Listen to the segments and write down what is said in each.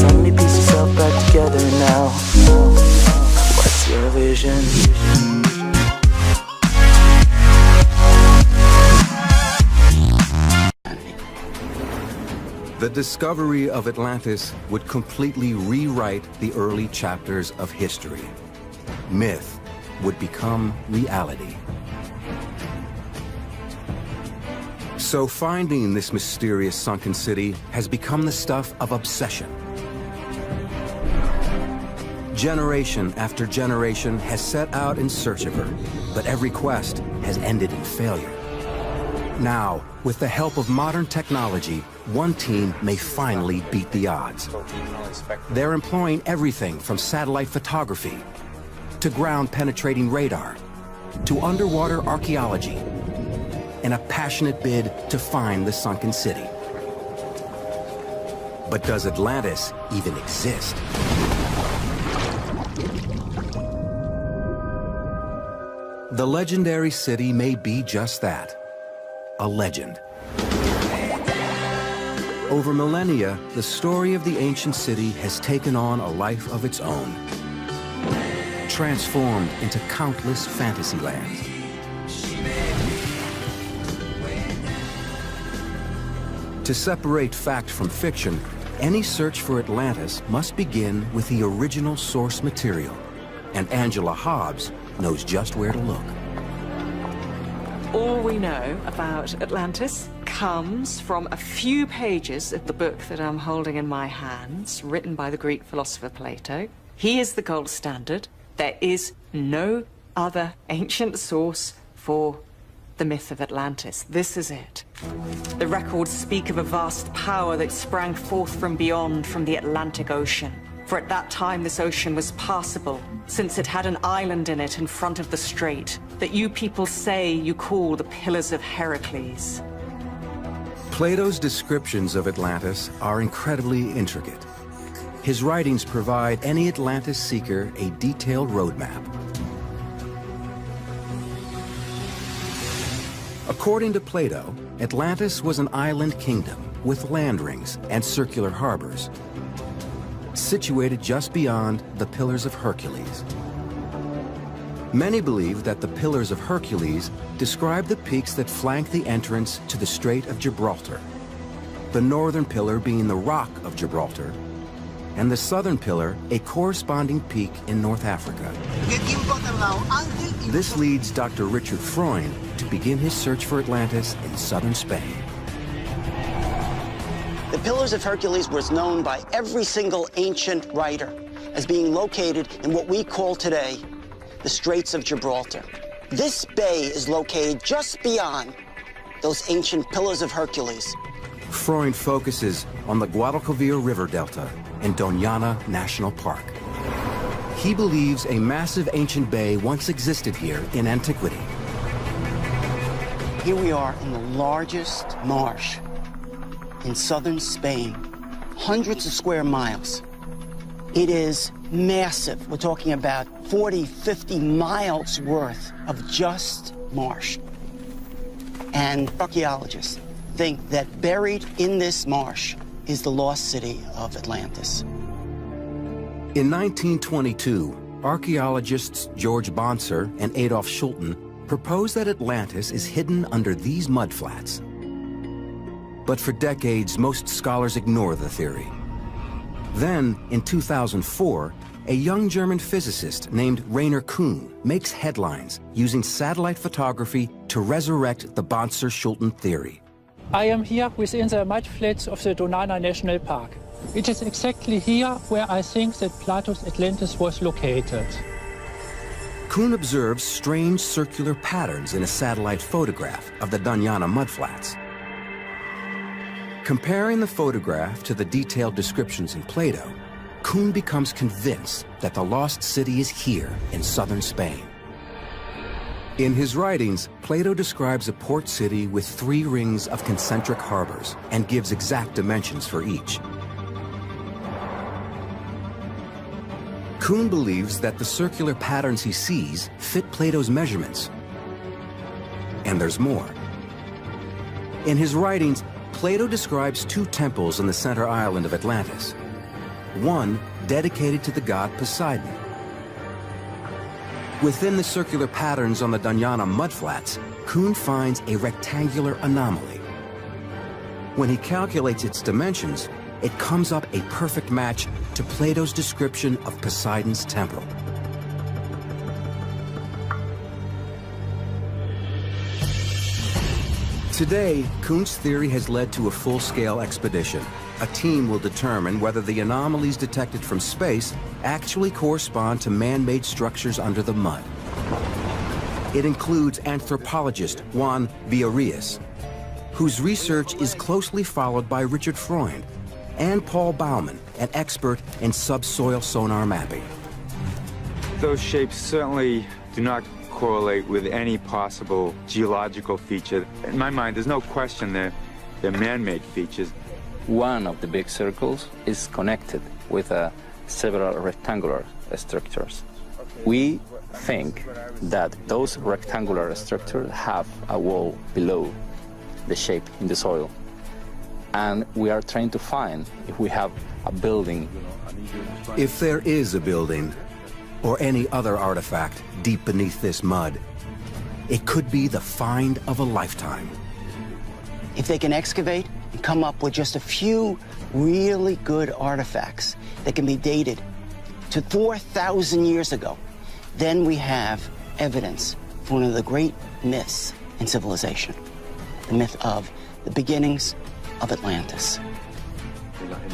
Tell me, piece yourself back together now. What's your vision? The discovery of Atlantis would completely rewrite the early chapters of history. Myth would become reality. So finding this mysterious sunken city has become the stuff of obsession. Generation after generation has set out in search of her, but every quest has ended in failure. Now, with the help of modern technology, one team may finally beat the odds. They're employing everything from satellite photography to ground-penetrating radar to underwater archaeology in a passionate bid to find the sunken city. But does Atlantis even exist? The legendary city may be just that, a legend. Over millennia, the story of the ancient city has taken on a life of its own, transformed into countless fantasy lands. To separate fact from fiction, any search for Atlantis must begin with the original source material, and Angela Hobbs knows just where to look. All we know about Atlantis comes from a few pages of the book that I'm holding in my hands, written by the Greek philosopher Plato. He is the gold standard. There is no other ancient source for the myth of Atlantis. This is it. The records speak of a vast power that sprang forth from beyond, from the Atlantic Ocean. For at that time this ocean was passable, since it had an island in it in front of the strait that you people say you call the Pillars of Heracles. Plato's descriptions of Atlantis are incredibly intricate. His writings provide any Atlantis seeker a detailed roadmap. According to Plato, Atlantis was an island kingdom with land rings and circular harbors, situated just beyond the Pillars of Hercules. Many believe that the Pillars of Hercules describe the peaks that flank the entrance to the Strait of Gibraltar, the northern pillar being the Rock of Gibraltar, and the southern pillar a corresponding peak in North Africa. This leads Dr. Richard Freund to begin his search for Atlantis in southern Spain. The Pillars of Hercules was known by every single ancient writer as being located in what we call today the Straits of Gibraltar. This bay is located just beyond those ancient Pillars of Hercules. Freund focuses on the Guadalquivir River Delta in Doñana National Park. He believes a massive ancient bay once existed here in antiquity. Here we are in the largest marsh in southern Spain, hundreds of square miles. It is massive. We're talking about 40, 50 miles worth of just marsh. And archaeologists think that buried in this marsh is the lost city of Atlantis. In 1922, archaeologists George Bonser and Adolf Schulten proposed that Atlantis is hidden under these mudflats. But for decades, most scholars ignore the theory. Then, in 2004, a young German physicist named Rainer Kuhn makes headlines using satellite photography to resurrect the Bonser-Schulten theory. I am here within the mudflats of the Doñana National Park. It is exactly here where I think that Plato's Atlantis was located. Kuhn observes strange circular patterns in a satellite photograph of the Doñana mudflats. Comparing the photograph to the detailed descriptions in Plato, Kuhn becomes convinced that the lost city is here in southern Spain. In his writings, Plato describes a port city with 3 rings of concentric harbors and gives exact dimensions for each. Kuhn believes that the circular patterns he sees fit Plato's measurements. And there's more. In his writings, Plato describes 2 temples on the center island of Atlantis. one dedicated to the god Poseidon. Within the circular patterns on the Doñana mudflats, Kuhn finds a rectangular anomaly. When he calculates its dimensions, it comes up a perfect match to Plato's description of Poseidon's temple. Today, Kuhn's theory has led to a full-scale expedition. A team will determine whether the anomalies detected from space actually correspond to man-made structures under the mud. It includes anthropologist Juan Villarreal, whose research is closely followed by Richard Freund, and Paul Baumann, an expert in subsoil sonar mapping. Those shapes certainly do not correlate with any possible geological feature. In my mind, there's no question they're man-made features. One of the big circles is connected with several rectangular structures. We think that those rectangular structures have a wall below the shape in the soil. And we are trying to find if we have a building. If there is a building, or any other artifact deep beneath this mud, it could be the find of a lifetime. If they can excavate and come up with just a few really good artifacts that can be dated to 4,000 years ago, then we have evidence for one of the great myths in civilization, the myth of the beginnings of Atlantis.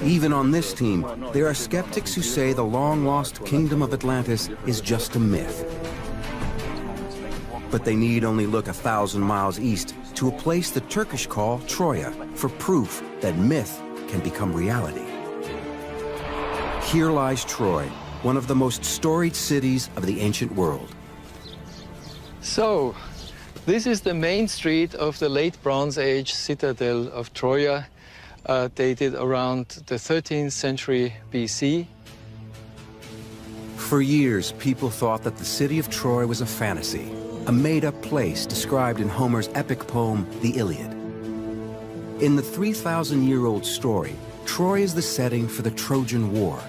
Even on this team, there are skeptics who say the long-lost kingdom of Atlantis is just a myth. But they need only look 1,000 miles east to a place the Turkish call Troya for proof that myth can become reality. Here lies Troy, one of the most storied cities of the ancient world. So, this is the main street of the late Bronze Age citadel of Troya, dated around the 13th century BC. For years, people thought that the city of Troy was a fantasy, a made-up place described in Homer's epic poem, The Iliad. In the 3,000-year-old story, Troy is the setting for the Trojan War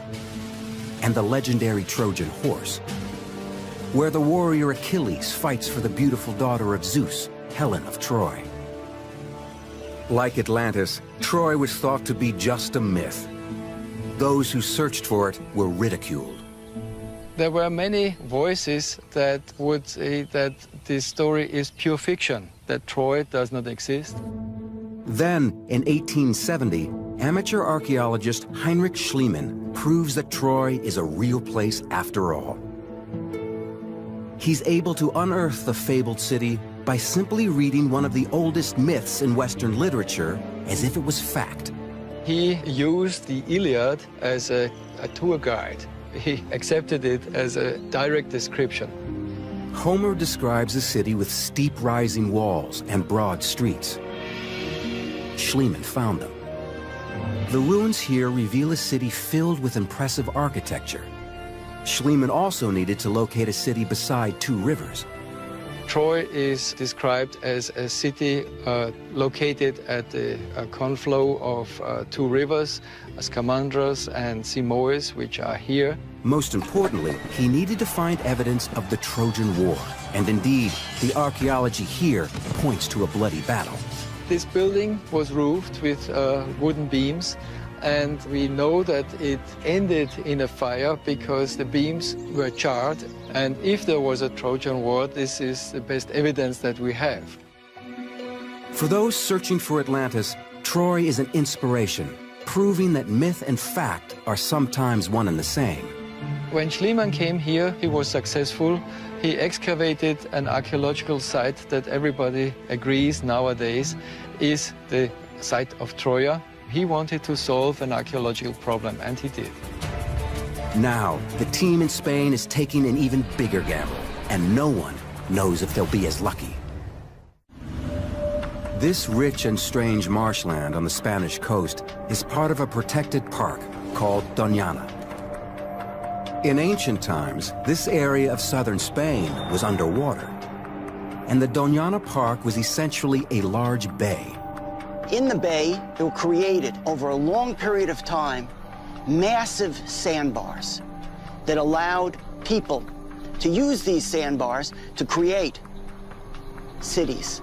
and the legendary Trojan horse, where the warrior Achilles fights for the beautiful daughter of Zeus, Helen of Troy. Like Atlantis, Troy was thought to be just a myth. Those who searched for it were ridiculed. There were many voices that would say that this story is pure fiction, that Troy does not exist. Then, in 1870, amateur archaeologist Heinrich Schliemann proves that Troy is a real place after all. He's able to unearth the fabled city by simply reading one of the oldest myths in Western literature as if it was fact. He used the Iliad as a tour guide. He accepted it as a direct description. Homer describes a city with steep rising walls and broad streets. Schliemann found them. The ruins here reveal a city filled with impressive architecture. Schliemann also needed to locate a city beside two rivers. Troy is described as a city located at the conflow of two rivers, Scamandros and Simois, which are here. Most importantly, he needed to find evidence of the Trojan War. And indeed, the archaeology here points to a bloody battle. This building was roofed with wooden beams, and we know that it ended in a fire because the beams were charred. And if there was a Trojan War, this is the best evidence that we have. For those searching for Atlantis, Troy is an inspiration, proving that myth and fact are sometimes one and the same. When Schliemann came here, he was successful. He excavated an archaeological site that everybody agrees nowadays is the site of Troya. He wanted to solve an archaeological problem, and he did. Now, the team in Spain is taking an even bigger gamble, and no one knows if they'll be as lucky. This rich and strange marshland on the Spanish coast is part of a protected park called Doñana. In ancient times, this area of southern Spain was underwater, and the Doñana Park was essentially a large bay. In the bay, they were created over a long period of time massive sandbars that allowed people to use these sandbars to create cities.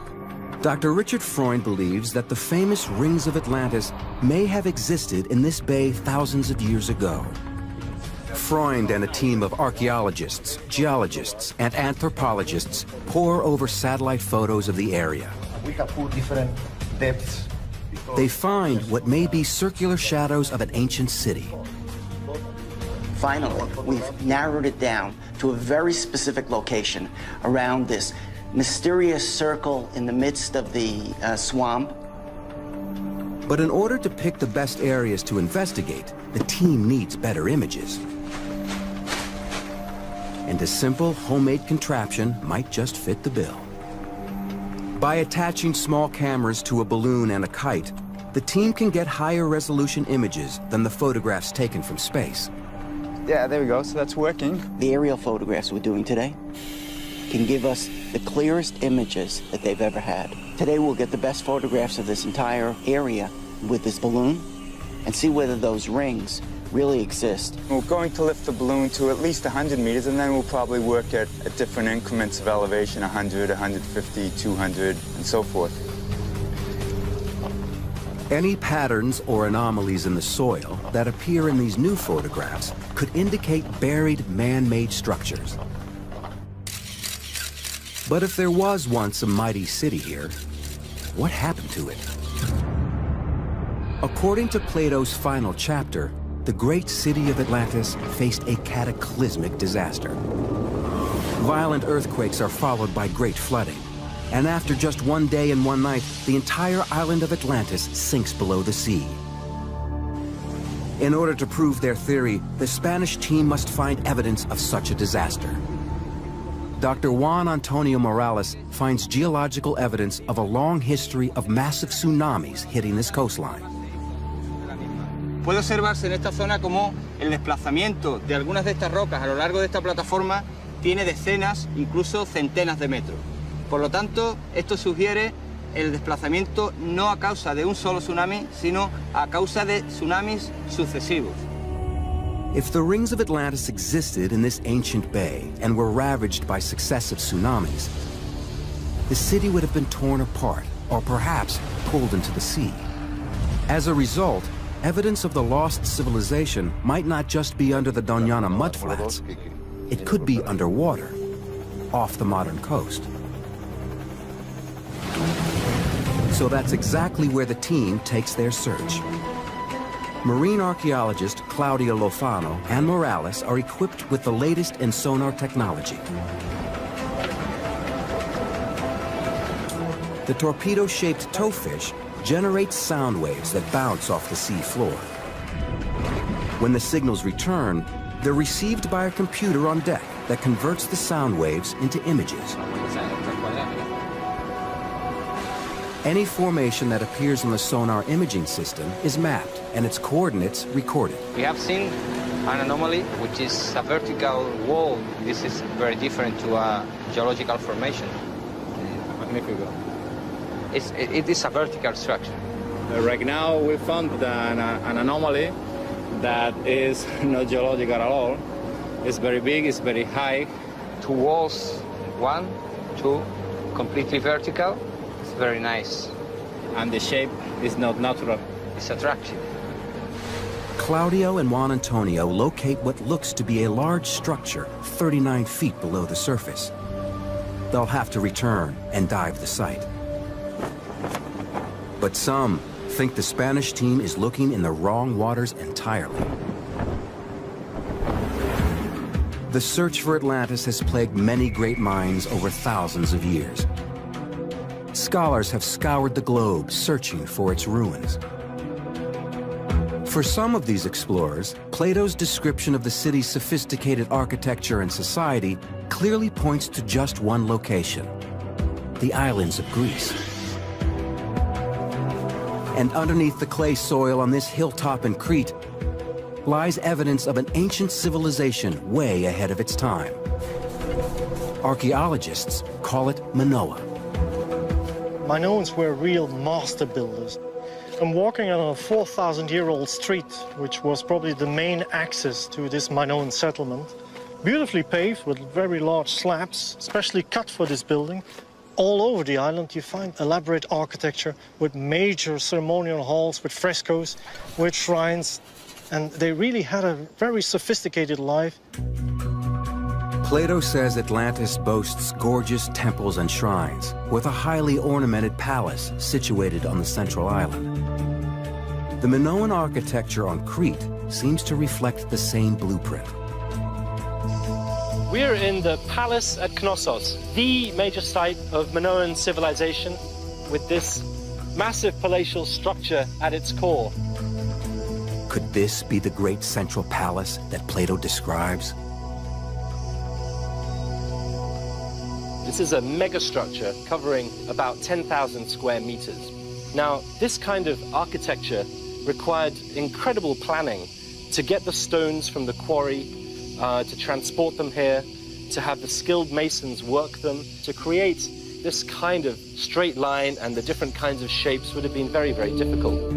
Dr. Richard Freund believes that the famous rings of Atlantis may have existed in this bay thousands of years ago. Freund and a team of archaeologists, geologists, and anthropologists pore over satellite photos of the area. We have put different depths. They find what may be circular shadows of an ancient city. Finally, we've narrowed it down to a very specific location around this mysterious circle in the midst of the swamp. But in order to pick the best areas to investigate, the team needs better images. And a simple homemade contraption might just fit the bill. By attaching small cameras to a balloon and a kite, the team can get higher resolution images than the photographs taken from space. Yeah, there we go, so that's working. The aerial photographs we're doing today can give us the clearest images that they've ever had. Today we'll get the best photographs of this entire area with this balloon and see whether those rings really exist. We're going to lift the balloon to at least 100 meters, and then we'll probably work at different increments of elevation, 100, 150, 200, and so forth. Any patterns or anomalies in the soil that appear in these new photographs could indicate buried man-made structures. But if there was once a mighty city here, what happened to it? According to Plato's final chapter, the great city of Atlantis faced a cataclysmic disaster. Violent earthquakes are followed by great flooding, and after just one day and one night, the entire island of Atlantis sinks below the sea. In order to prove their theory, the Spanish team must find evidence of such a disaster. Dr. Juan Antonio Morales finds geological evidence of a long history of massive tsunamis hitting this coastline. Puede observarse en esta zona como el desplazamiento de algunas de estas rocas a lo largo de esta plataforma tiene decenas, incluso centenas de metros. Por lo tanto, esto sugiere el desplazamiento no a causa de un solo tsunami, sino a causa de tsunamis sucesivos. If the rings of Atlantis existed in this ancient bay and were ravaged by successive tsunamis, the city would have been torn apart or perhaps pulled into the sea. As a result, evidence of the lost civilization might not just be under the Doñana mudflats. It could be underwater, off the modern coast. So that's exactly where the team takes their search. Marine archaeologist Claudia Lofano and Morales are equipped with the latest in sonar technology. The torpedo-shaped towfish generates sound waves that bounce off the sea floor. When the signals return, they're received by a computer on deck that converts the sound waves into images. Any formation that appears in the sonar imaging system is mapped and its coordinates recorded. We have seen an anomaly, which is a vertical wall. This is very different to a geological formation. It is a vertical structure. Right now we found an anomaly that is not geological at all. It's very big, it's very high. Two walls, one, two, completely vertical. It's very nice. And the shape is not natural. It's attractive. Claudio and Juan Antonio locate what looks to be a large structure 39 feet below the surface. They'll have to return and dive the site. But some think the Spanish team is looking in the wrong waters entirely. The search for Atlantis has plagued many great minds over thousands of years. Scholars have scoured the globe searching for its ruins. For some of these explorers, Plato's description of the city's sophisticated architecture and society clearly points to just one location: the islands of Greece. And underneath the clay soil on this hilltop in Crete lies evidence of an ancient civilization way ahead of its time. Archaeologists call it Manoa. Minoans were real master builders. I'm walking on a 4,000-year-old street, which was probably the main access to this Minoan settlement. Beautifully paved with very large slabs, specially cut for this building. All over the island you find elaborate architecture with major ceremonial halls, with frescoes, with shrines, and they really had a very sophisticated life. Plato says Atlantis boasts gorgeous temples and shrines, with a highly ornamented palace situated on the central island. The Minoan architecture on Crete seems to reflect the same blueprint. We're in the palace at Knossos, the major site of Minoan civilization, with this massive palatial structure at its core. Could this be the great central palace that Plato describes? This is a megastructure covering about 10,000 square meters. Now, this kind of architecture required incredible planning to get the stones from the quarry, to transport them here, to have the skilled masons work them. To create this kind of straight line and the different kinds of shapes would have been very, very difficult.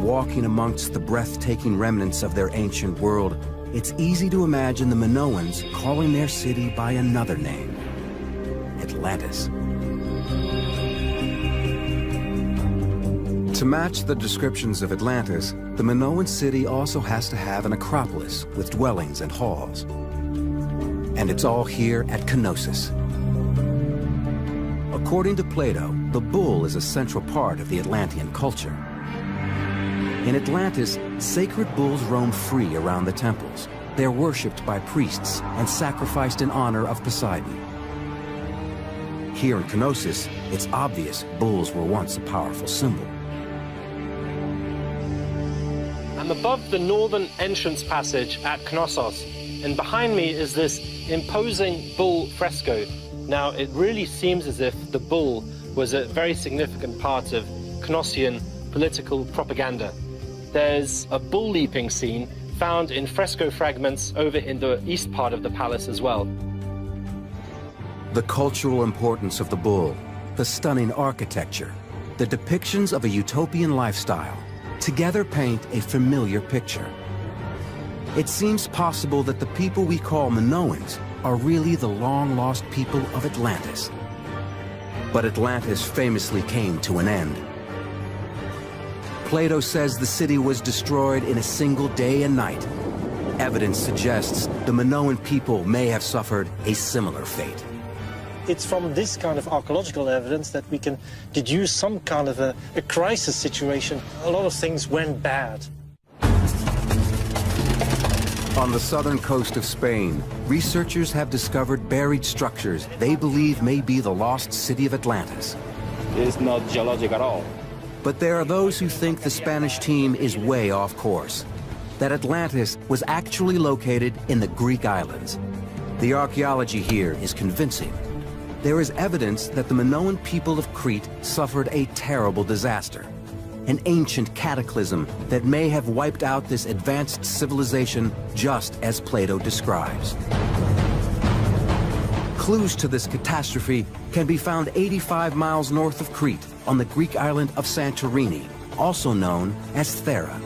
Walking amongst the breathtaking remnants of their ancient world, it's easy to imagine the Minoans calling their city by another name, Atlantis. To match the descriptions of Atlantis, the Minoan city also has to have an acropolis with dwellings and halls. And it's all here at Knossos. According to Plato, the bull is a central part of the Atlantean culture. In Atlantis, sacred bulls roam free around the temples. They're worshipped by priests and sacrificed in honor of Poseidon. Here in Knossos, it's obvious bulls were once a powerful symbol. I'm above the northern entrance passage at Knossos, and behind me is this imposing bull fresco. Now, it really seems as if the bull was a very significant part of Knossian political propaganda. There's a bull leaping scene found in fresco fragments over in the east part of the palace as well. The cultural importance of the bull, the stunning architecture, the depictions of a utopian lifestyle, together paint a familiar picture. It seems possible that the people we call Minoans are really the long-lost people of Atlantis. But Atlantis famously came to an end. Plato says the city was destroyed in a single day and night. Evidence suggests the Minoan people may have suffered a similar fate. It's from this kind of archaeological evidence that we can deduce some kind of a crisis situation. A lot of things went bad. On the southern coast of Spain, researchers have discovered buried structures they believe may be the lost city of Atlantis. It's not geologic at all. But there are those who think the Spanish team is way off course, that Atlantis was actually located in the Greek islands. The archaeology here is convincing. There is evidence that the Minoan people of Crete suffered a terrible disaster, an ancient cataclysm that may have wiped out this advanced civilization just as Plato describes. Clues to this catastrophe can be found 85 miles north of Crete on the Greek island of Santorini, also known as Thera.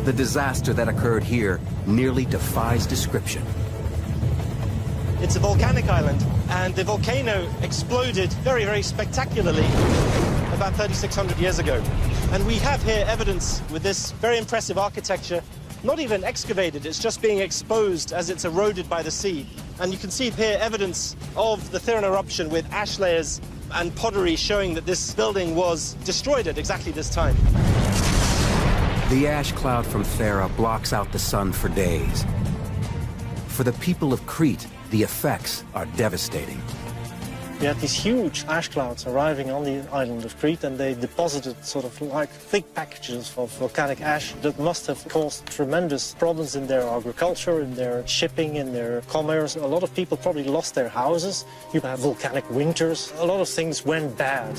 The disaster that occurred here nearly defies description. It's a volcanic island, and the volcano exploded very, very spectacularly about 3,600 years ago. And we have here evidence with this very impressive architecture, not even excavated, it's just being exposed as it's eroded by the sea. And you can see here evidence of the Theran eruption with ash layers and pottery showing that this building was destroyed at exactly this time. The ash cloud from Thera blocks out the sun for days. For the people of Crete, the effects are devastating. We had these huge ash clouds arriving on the island of Crete, and they deposited sort of like thick packages of volcanic ash that must have caused tremendous problems in their agriculture, in their shipping, in their commerce. A lot of people probably lost their houses. You had volcanic winters. A lot of things went bad.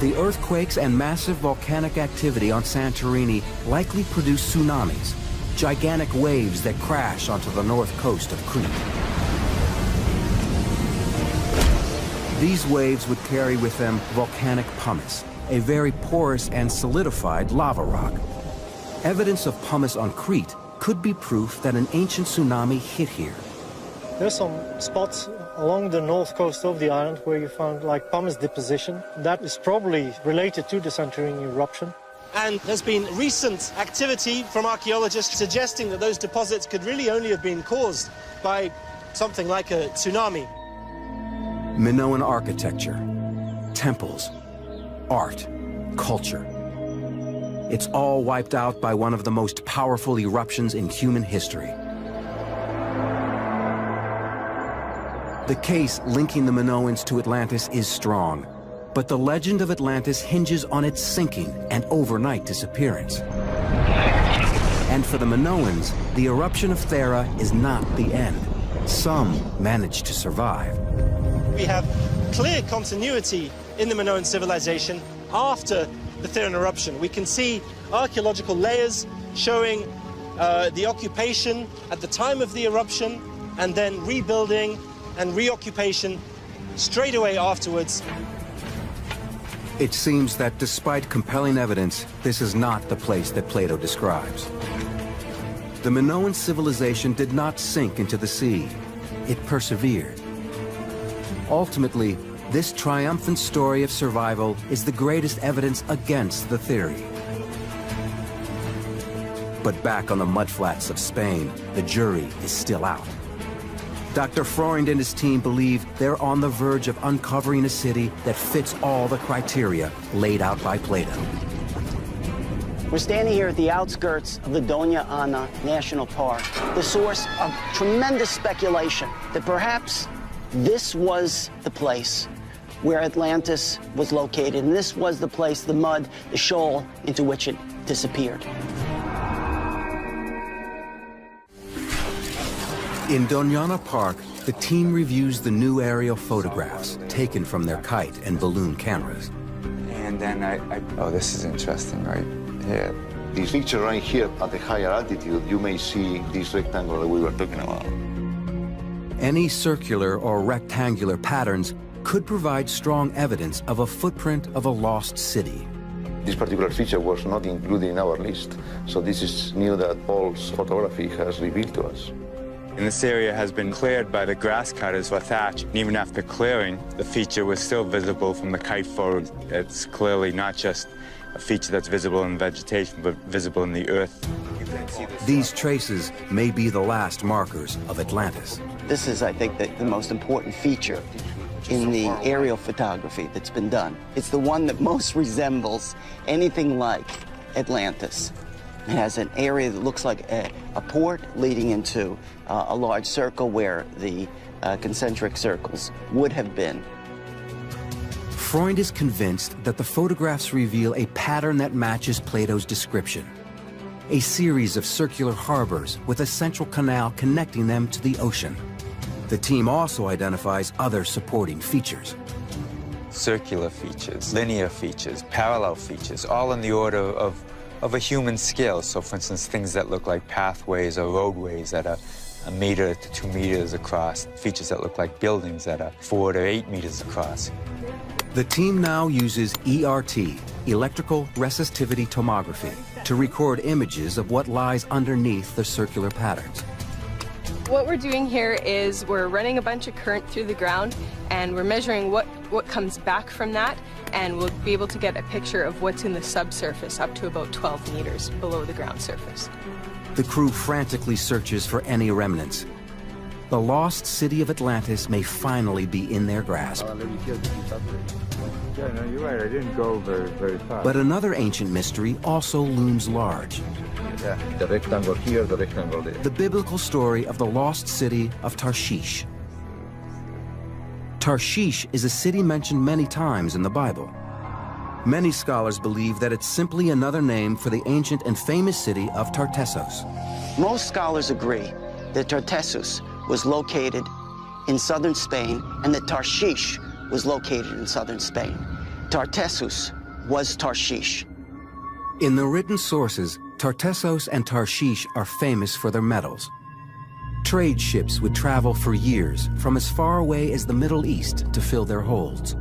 The earthquakes and massive volcanic activity on Santorini likely produced tsunamis, gigantic waves that crash onto the north coast of Crete. These waves would carry with them volcanic pumice, a very porous and solidified lava rock. Evidence of pumice on Crete could be proof that an ancient tsunami hit here. There's some spots along the north coast of the island where you found like pumice deposition. That is probably related to the Santorini eruption. And there's been recent activity from archaeologists suggesting that those deposits could really only have been caused by something like a tsunami. Minoan architecture, temples, art, culture. It's all wiped out by one of the most powerful eruptions in human history. The case linking the Minoans to Atlantis is strong, but the legend of Atlantis hinges on its sinking and overnight disappearance. And for the Minoans, the eruption of Thera is not the end. Some managed to survive. We have clear continuity in the Minoan civilization after the Theran eruption. We can see archaeological layers showing the occupation at the time of the eruption and then rebuilding and reoccupation straight away afterwards. It seems that despite compelling evidence, this is not the place that Plato describes. The Minoan civilization did not sink into the sea. It persevered. Ultimately, this triumphant story of survival is the greatest evidence against the theory. But back on the mudflats of Spain, the jury is still out. Dr. Freund and his team believe they're on the verge of uncovering a city that fits all the criteria laid out by Plato. We're standing here at the outskirts of the Doña Ana National Park, the source of tremendous speculation that perhaps this was the place where Atlantis was located, and this was the place, the mud, the shoal into which it disappeared. In Doñana Park, the team reviews the new aerial photographs taken from their kite and balloon cameras. And then oh, this is interesting, right here. This picture right here at the higher altitude, you may see this rectangle that we were talking about. Any circular or rectangular patterns could provide strong evidence of a footprint of a lost city. This particular feature was not included in our list, so this is new that Paul's photography has revealed to us. And this area has been cleared by the grass cutters for thatch. And even after clearing, the feature was still visible from the kite photo. It's clearly not just a feature that's visible in vegetation, but visible in the earth. These traces may be the last markers of Atlantis. This is, I think, the most important feature in the aerial photography that's been done. It's the one that most resembles anything like Atlantis. It has an area that looks like a port leading into a large circle where the concentric circles would have been. Freund is convinced that the photographs reveal a pattern that matches Plato's description. A series of circular harbors with a central canal connecting them to the ocean. The team also identifies other supporting features. Circular features, linear features, parallel features, all in the order of a human scale. So, for instance, things that look like pathways or roadways that are 1 meter to 2 meters across, features that look like buildings that are 4 to 8 meters across. The team now uses ERT, electrical resistivity tomography, to record images of what lies underneath the circular patterns. What we're doing here is we're running a bunch of current through the ground, and we're measuring what comes back from that, and we'll be able to get a picture of what's in the subsurface up to about 12 meters below the ground surface. The crew frantically searches for any remnants. The lost city of Atlantis may finally be in their grasp. Yeah, no, you're right. I didn't go very far. But another ancient mystery also looms large. Yeah, the rectangle here, the rectangle there. The biblical story of the lost city of Tarshish. Tarshish is a city mentioned many times in the Bible. Many scholars believe that it's simply another name for the ancient and famous city of Tartessos. Most scholars agree that Tartessos was located in southern Spain and that Tarshish was located in southern Spain. Tartessos was Tarshish. In the written sources, Tartessos and Tarshish are famous for their metals. Trade ships would travel for years from as far away as the Middle East to fill their holds.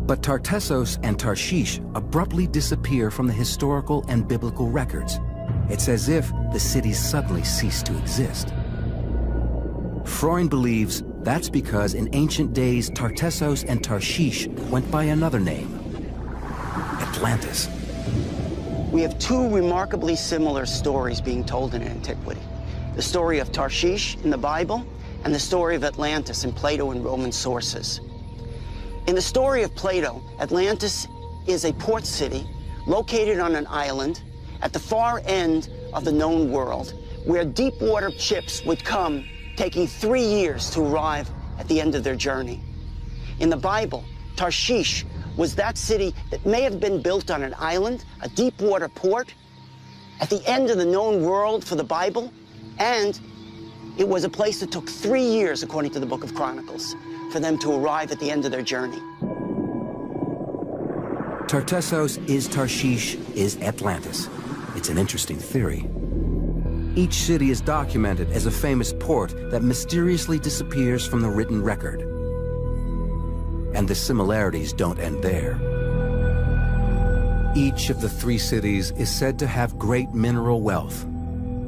But Tartessos and Tarshish abruptly disappear from the historical and biblical records. It's as if the cities suddenly ceased to exist. Freund believes that's because in ancient days, Tartessos and Tarshish went by another name, Atlantis. We have two remarkably similar stories being told in antiquity. The story of Tarshish in the Bible and the story of Atlantis in Plato and Roman sources. In the story of Plato, Atlantis is a port city located on an island at the far end of the known world, where deep water ships would come, taking 3 years to arrive at the end of their journey. In the Bible, Tarshish was that city that may have been built on an island, a deep water port, at the end of the known world for the Bible, and it was a place that took 3 years, according to the Book of Chronicles, for them to arrive at the end of their journey. Tartessos is Tarshish is Atlantis. It's an interesting theory. Each city is documented as a famous port that mysteriously disappears from the written record. And the similarities don't end there. Each of the three cities is said to have great mineral wealth,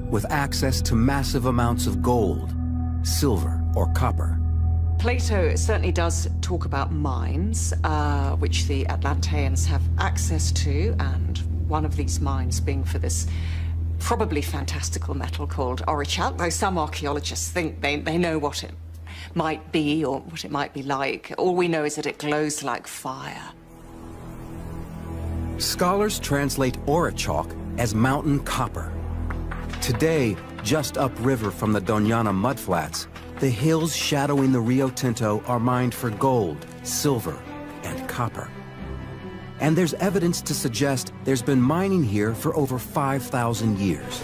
with access to massive amounts of gold, silver, or copper. Plato certainly does talk about mines, which the Atlanteans have access to, and one of these mines being for this probably fantastical metal called aurichalk, though some archaeologists think they know what it might be or what it might be like. All we know is that it glows like fire. Scholars translate aurichalk as mountain copper. Today, just upriver from the Doñana mudflats, the hills shadowing the Rio Tinto are mined for gold, silver, and copper. And there's evidence to suggest there's been mining here for over 5,000 years.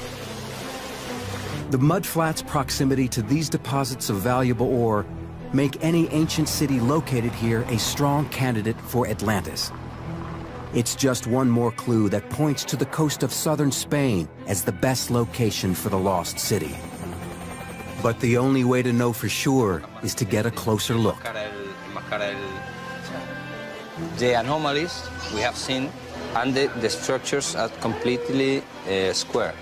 The mudflats' proximity to these deposits of valuable ore make any ancient city located here a strong candidate for Atlantis. It's just one more clue that points to the coast of southern Spain as the best location for the lost city. But the only way to know for sure is to get a closer look. The anomalies we have seen, and the structures are completely square.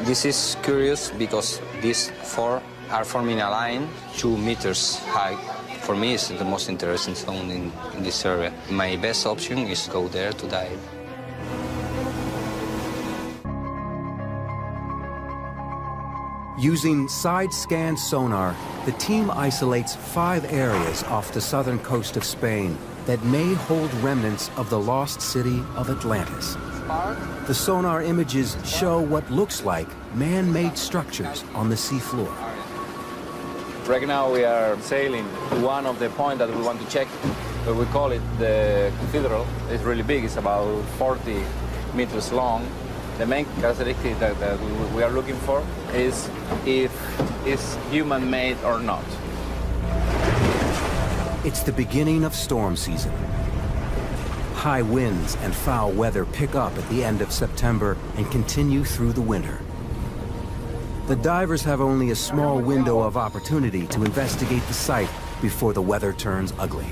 This is curious because these four are forming a line 2 meters high. For me, it's the most interesting zone in this area. My best option is to go there to dive. Using side-scan sonar, the team isolates 5 areas off the southern coast of Spain that may hold remnants of the lost city of Atlantis. The sonar images show what looks like man-made structures on the seafloor. Right now we are sailing to one of the points that we want to check. We call it the cathedral. It's really big. It's about 40 meters long. The main characteristic that we are looking for is if it's human-made or not. It's the beginning of storm season. High winds and foul weather pick up at the end of September and continue through the winter. The divers have only a small window of opportunity to investigate the site before the weather turns ugly.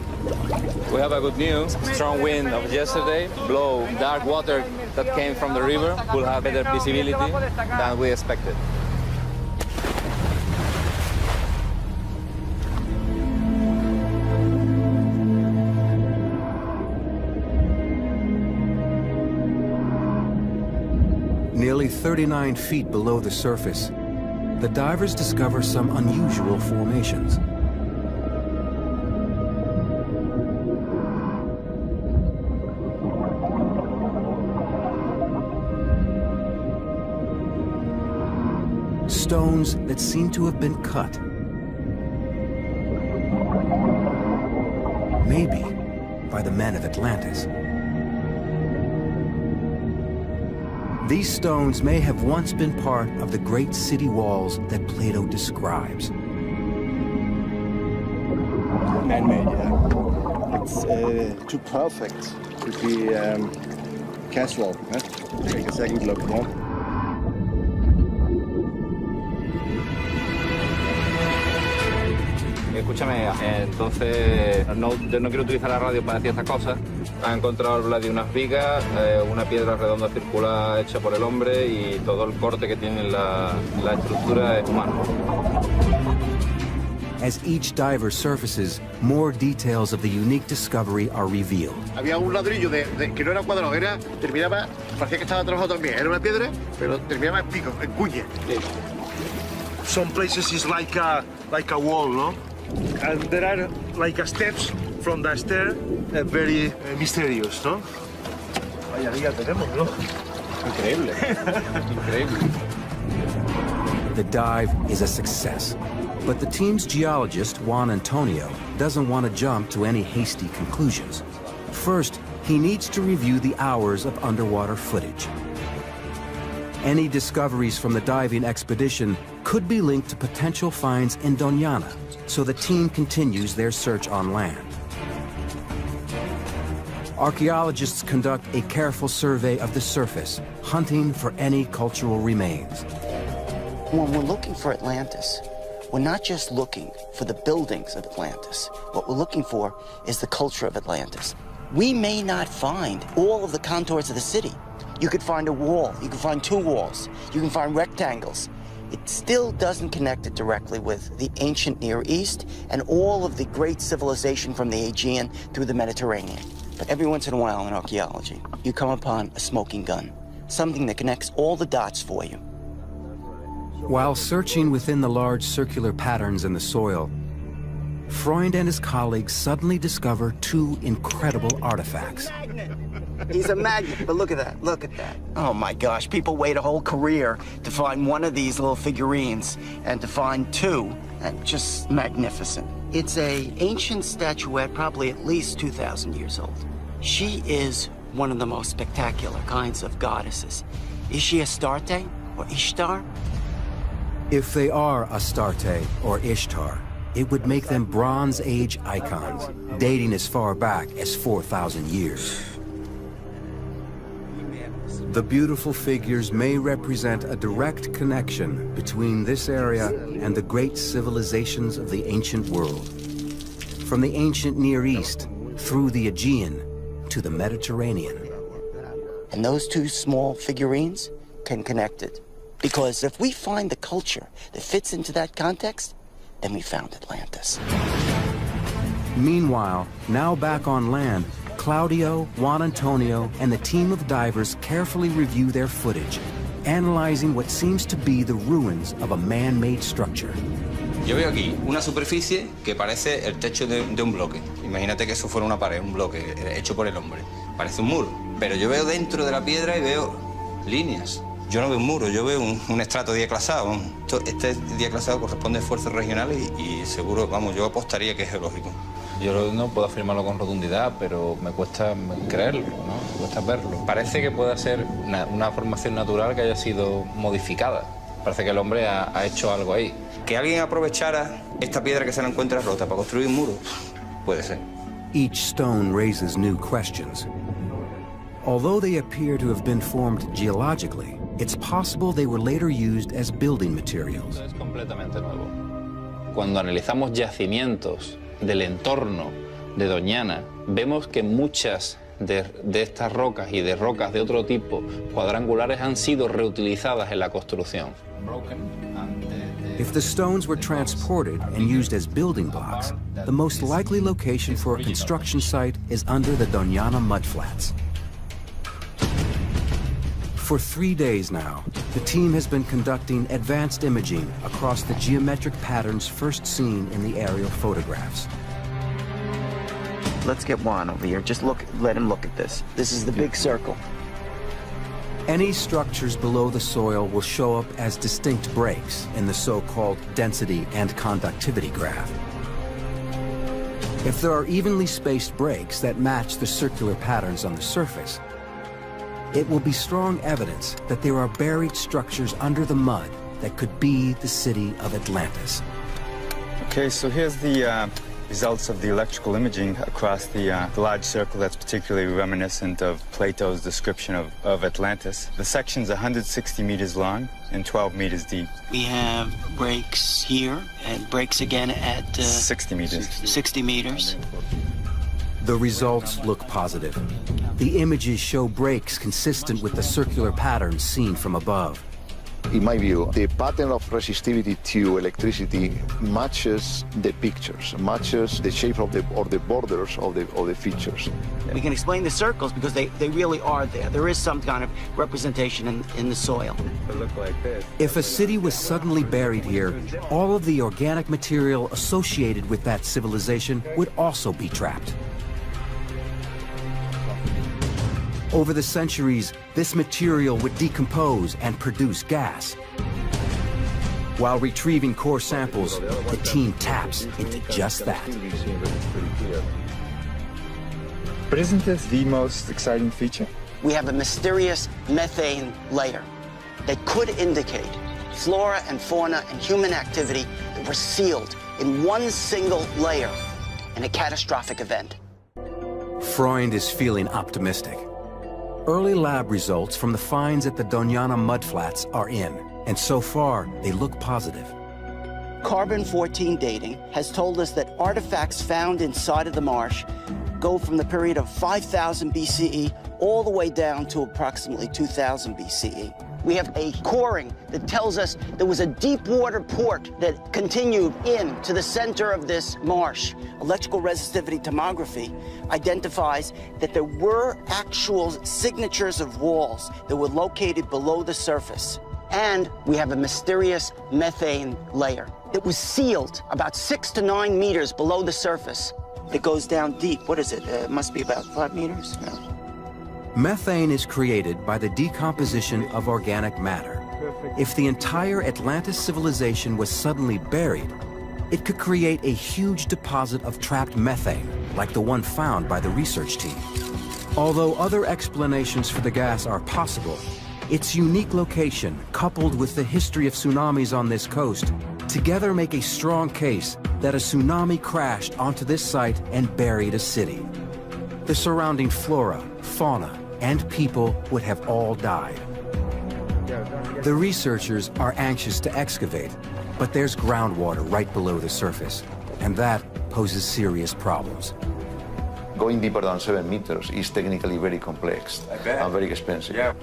We have a good news. Strong wind of yesterday blow dark water that came from the river. We'll have better visibility than we expected. Nearly 39 feet below the surface, the divers discover some unusual formations. Stones that seem to have been cut. Maybe by the men of Atlantis. These stones may have once been part of the great city walls that Plato describes. Man-made, yeah. It's too perfect to be casual. Huh? Take a second look, huh? Escúchame, entonces no quiero utilizar la radio para decir estas cosas. Ha encontrado la de unas vigas, una piedra redonda circular hecha por el hombre y todo el corte que tiene la estructura es humano. As each diver surfaces, more details of the unique discovery are revealed. Había un ladrillo que no era cuadrado, terminaba, parecía que estaba trabajado también. Era una piedra, pero terminaba en pico, en cuña. Some places is like a wall, no? And there are like steps from the stair, very mysterious, no? Vaya día tenemos, ¿no? Increíble, increíble. The dive is a success, but the team's geologist, Juan Antonio, doesn't want to jump to any hasty conclusions. First, he needs to review the hours of underwater footage. Any discoveries from the diving expedition could be linked to potential finds in Doñana, so the team continues their search on land. Archaeologists conduct a careful survey of the surface, hunting for any cultural remains. When we're looking for Atlantis, we're not just looking for the buildings of Atlantis. What we're looking for is the culture of Atlantis. We may not find all of the contours of the city. You could find a wall, you can find two walls, you can find rectangles. It still doesn't connect it directly with the ancient Near East and all of the great civilization from the Aegean through the Mediterranean. But every once in a while in archaeology, you come upon a smoking gun, something that connects all the dots for you. While searching within the large circular patterns in the soil, Freund and his colleagues suddenly discover two incredible artifacts. He's a magnet, but look at that, look at that. Oh my gosh, people wait a whole career to find one of these little figurines and to find two, and just magnificent. It's an ancient statuette, probably at least 2,000 years old. She is one of the most spectacular kinds of goddesses. Is she Astarte or Ishtar? If they are Astarte or Ishtar, it would make them Bronze Age icons, dating as far back as 4,000 years. The beautiful figures may represent a direct connection between this area and the great civilizations of the ancient world. From the ancient Near East, through the Aegean, to the Mediterranean. And those two small figurines can connect it. Because if we find the culture that fits into that context, then we found Atlantis. Meanwhile, now back on land, Claudio, Juan Antonio, and the team of divers carefully review their footage, analyzing what seems to be the ruins of a man-made structure. Yo veo aquí una superficie que parece el techo de un bloque. Imagínate que eso fuera una pared, un bloque hecho por el hombre. Parece un muro. Pero yo veo dentro de la piedra y veo líneas. Yo no veo un muro, yo veo un estrato diaclasado. Este diaclasado corresponde a esfuerzos regionales y seguro, vamos, yo apostaría que es geológico. Yo no puedo afirmarlo con rotundidad, pero me cuesta creerlo, ¿no? Me cuesta verlo. Parece que pueda ser una formación natural que haya sido modificada. Parece que el hombre ha hecho algo ahí. Que alguien aprovechara esta piedra que se la encuentra rota para construir un muro, puede ser. Each stone raises new questions. Although they appear to have been formed geologically, it's possible they were later used as building materials. Es completamente nuevo. Cuando analizamos yacimientos del entorno de Doñana, vemos que muchas de estas rocas y de rocas de otro tipo cuadrangulares han sido reutilizadas en la construcción. If the stones were transported and used as building blocks, the most likely location for a construction site is under the Doñana mudflats. For 3 days now, the team has been conducting advanced imaging across the geometric patterns first seen in the aerial photographs. Let's get Juan over here. Just let him look at this. This is the big circle. Any structures below the soil will show up as distinct breaks in the so-called density and conductivity graph. If there are evenly spaced breaks that match the circular patterns on the surface, it will be strong evidence that there are buried structures under the mud that could be the city of Atlantis. Okay, so here's the results of the electrical imaging across the large circle that's particularly reminiscent of Plato's description of Atlantis. The section's 160 meters long and 12 meters deep. We have breaks here and breaks again at 60 meters. 60 meters. The results look positive. The images show breaks consistent with the circular patterns seen from above. In my view, the pattern of resistivity to electricity matches the pictures, matches the shape of the borders of the features. We can explain the circles because they really are there. There is some kind of representation in the soil. They look like this. If a city was suddenly buried here, all of the organic material associated with that civilization would also be trapped. Over the centuries, this material would decompose and produce gas. While retrieving core samples, the team taps into just that. But isn't this the most exciting feature? We have a mysterious methane layer that could indicate flora and fauna and human activity that were sealed in one single layer in a catastrophic event. Freund is feeling optimistic. Early lab results from the finds at the Doñana mudflats are in, and so far, they look positive. Carbon-14 dating has told us that artifacts found inside of the marsh go from the period of 5,000 BCE all the way down to approximately 2000 BCE. We have a coring that tells us there was a deep water port that continued into the center of this marsh. Electrical resistivity tomography identifies that there were actual signatures of walls that were located below the surface. And we have a mysterious methane layer that was sealed about 6 to 9 meters below the surface. It goes down deep. What is it? It must be about 5 meters? No. Methane is created by the decomposition of organic matter. If the entire Atlantis civilization was suddenly buried, it could create a huge deposit of trapped methane, like the one found by the research team. Although other explanations for the gas are possible, its unique location, coupled with the history of tsunamis on this coast, together make a strong case that a tsunami crashed onto this site and buried a city. The surrounding flora, fauna, and people would have all died. The researchers are anxious to excavate, but there's groundwater right below the surface, and that poses serious problems. Going deeper than 7 meters is technically very complex and very expensive. Yeah.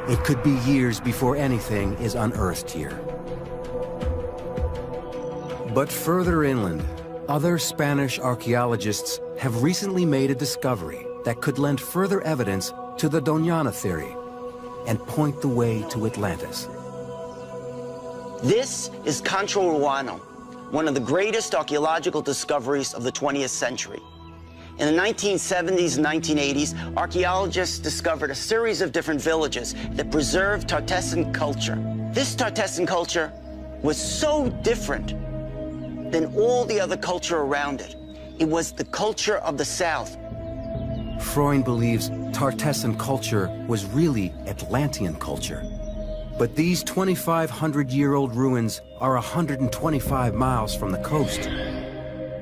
It could be years before anything is unearthed here. But further inland, other Spanish archaeologists have recently made a discovery that could lend further evidence to the Doñana theory and point the way to Atlantis. This is Concho Ruano, one of the greatest archaeological discoveries of the 20th century. In the 1970s and 1980s, archaeologists discovered a series of different villages that preserved Tartessan culture. This Tartessan culture was so different than all the other culture around it. It was the culture of the South. Freund believes Tartessan culture was really Atlantean culture. But these 2,500-year-old ruins are 125 miles from the coast,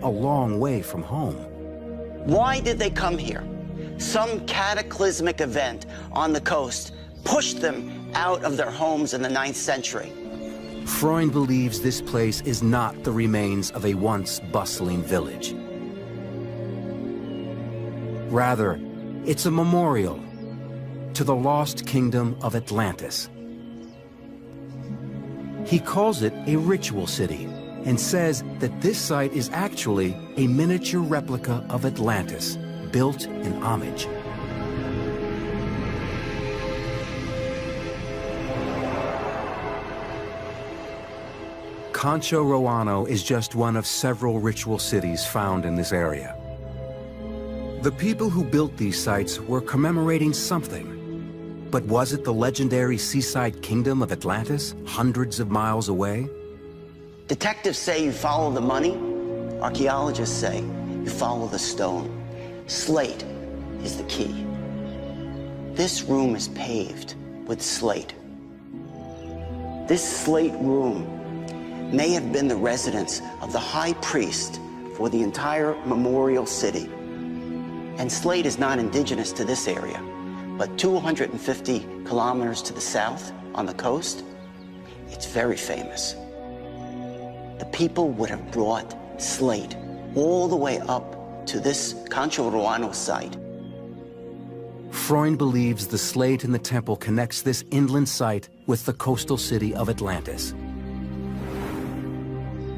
a long way from home. Why did they come here? Some cataclysmic event on the coast pushed them out of their homes in the 9th century. Freund believes this place is not the remains of a once bustling village. Rather, it's a memorial to the lost kingdom of Atlantis. He calls it a ritual city and says that this site is actually a miniature replica of Atlantis, built in homage. Concho Ruano is just one of several ritual cities found in this area. The people who built these sites were commemorating something. But was it the legendary seaside kingdom of Atlantis, hundreds of miles away? Detectives say you follow the money. Archaeologists say you follow the stone. Slate is the key. This room is paved with slate. This slate room may have been the residence of the high priest for the entire memorial city. And Slate is not indigenous to this area, but 250 kilometers to the south on the coast, it's very famous. The people would have brought slate all the way up to this Cancho Ruano site. Freund believes the slate in the temple connects this inland site with the coastal city of Atlantis.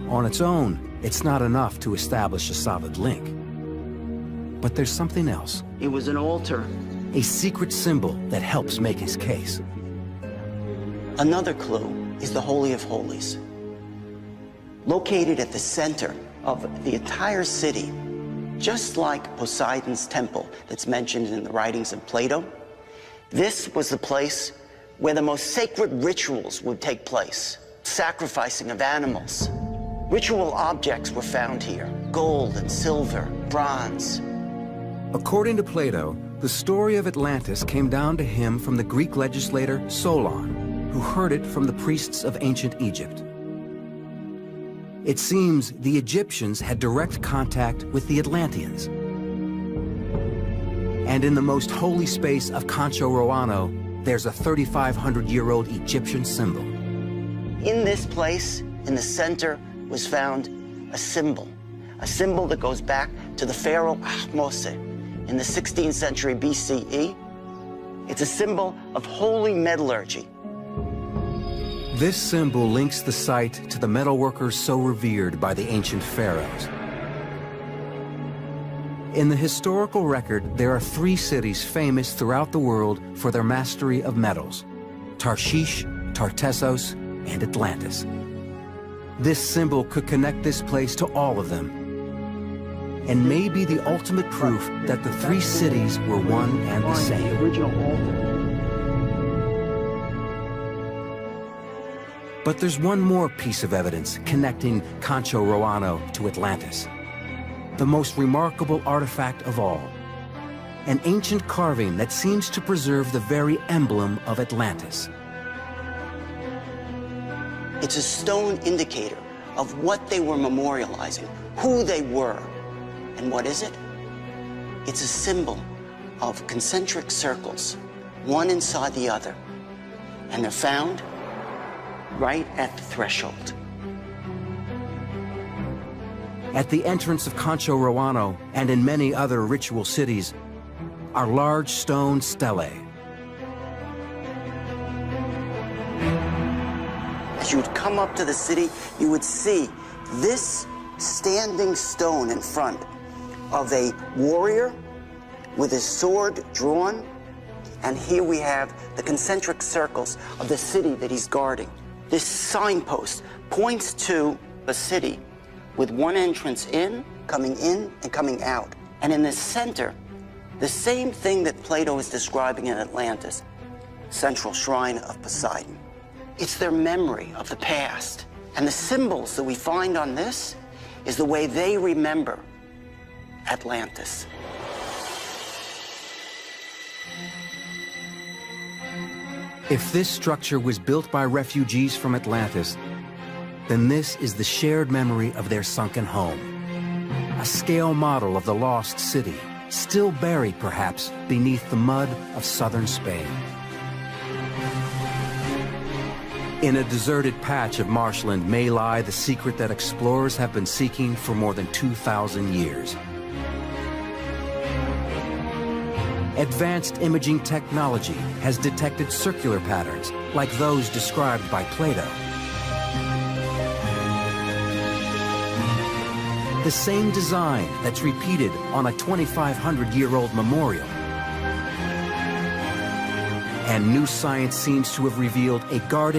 On its own, it's not enough to establish a solid link. But there's something else. It was an altar. A secret symbol that helps make his case. Another clue is the Holy of Holies. Located at the center of the entire city, just like Poseidon's temple that's mentioned in the writings of Plato, this was the place where the most sacred rituals would take place. Sacrificing of animals. Ritual objects were found here. Gold and silver, bronze. According to Plato, the story of Atlantis came down to him from the Greek legislator Solon, who heard it from the priests of ancient Egypt. It seems the Egyptians had direct contact with the Atlanteans. And in the most holy space of Cancho Ruano, there's a 3,500-year-old Egyptian symbol. In this place, in the center, was found a symbol that goes back to the pharaoh Ahmose in the 16th century BCE. It's a symbol of holy metallurgy. This symbol links the site to the metalworkers so revered by the ancient pharaohs. In the historical record, there are 3 cities famous throughout the world for their mastery of metals: Tarshish, Tartessos, and Atlantis. This symbol could connect this place to all of them, and may be the ultimate proof that the 3 cities were one and the same. But there's one more piece of evidence connecting Cancho Ruano to Atlantis. The most remarkable artifact of all. An ancient carving that seems to preserve the very emblem of Atlantis. It's a stone indicator of what they were memorializing, who they were. And what is it? It's a symbol of concentric circles, one inside the other. And they're found right at the threshold. At the entrance of Cancho Ruano and in many other ritual cities are large stone stelae. As you would come up to the city, you would see this standing stone in front of a warrior with his sword drawn, and here we have the concentric circles of the city that he's guarding. This signpost points to a city with one entrance in, and coming out. And in the center, the same thing that Plato is describing in Atlantis, central shrine of Poseidon. It's their memory of the past. And the symbols that we find on this is the way they remember Atlantis. If this structure was built by refugees from Atlantis, then this is the shared memory of their sunken home. A scale model of the lost city, still buried perhaps beneath the mud of southern Spain. In a deserted patch of marshland may lie the secret that explorers have been seeking for more than 2,000 years. Advanced imaging technology has detected circular patterns like those described by Plato. The same design that's repeated on a 2,500-year-old memorial. And new science seems to have revealed a garden